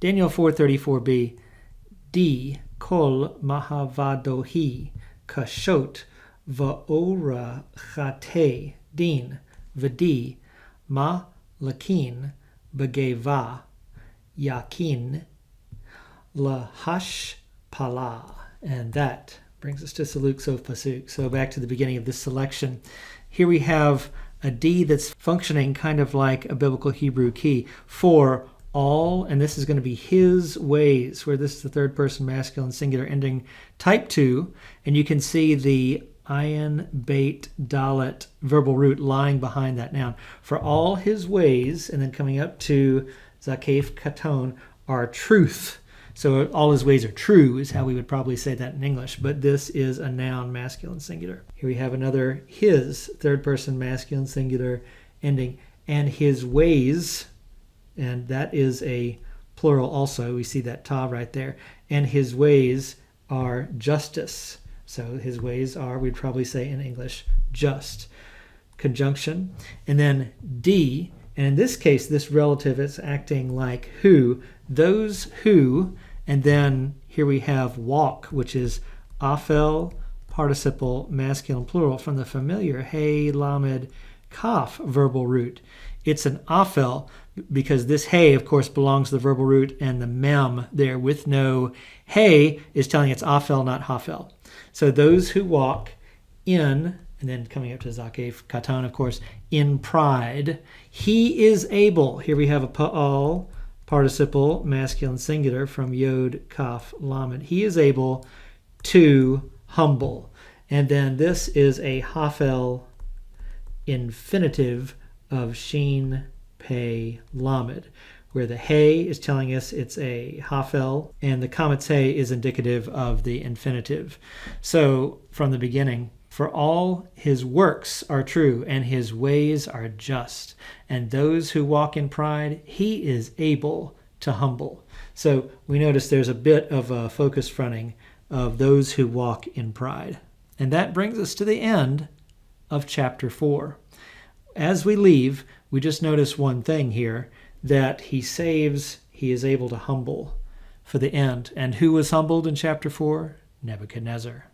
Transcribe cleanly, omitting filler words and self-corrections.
Daniel 4:34b, Di kol mahavadohi kashot va'orachate din v'di ma lakin begeva yakin lahash pala. And that brings us to Saluk Sof Pasuk. So back to the beginning of this selection. Here we have a D that's functioning kind of like a biblical Hebrew key for all, and this is going to be his ways, where this is the third person masculine singular ending type 2, and you can see the ayin, beit, dalet verbal root lying behind that noun. For all his ways, and then coming up to zakef katon, are truth. So all his ways are true is how we would probably say that in English, but this is a noun masculine singular. Here we have another his, third person masculine singular ending, and his ways, and that is a plural also. We see that ta right there. And his ways are justice. So his ways are, we'd probably say in English, just. Conjunction. And then D, and in this case, this relative is acting like who, those who, and then here we have walk, which is afel, participle, masculine plural, from the familiar hey, lamed, kaf verbal root. It's an afel because this hey, of course, belongs to the verbal root, and the mem there with no hey is telling it's afel, not hafel. So those who walk in, and then coming up to zakef katan, of course, in pride, he is able. Here we have a pa'al, participle, masculine singular, from yod, kaf, lamed. He is able to humble. And then this is a hafel infinitive of shin, pei, lamed, where the hey is telling us it's a hafel, and the kametz hey is indicative of the infinitive. So from the beginning, for all his works are true, and his ways are just, and those who walk in pride, he is able to humble. So we notice there's a bit of a focus fronting of those who walk in pride. And that brings us to the end of chapter 4. As we leave, we just notice one thing here, that he saves, he is able to humble for the end. And who was humbled in chapter 4? Nebuchadnezzar.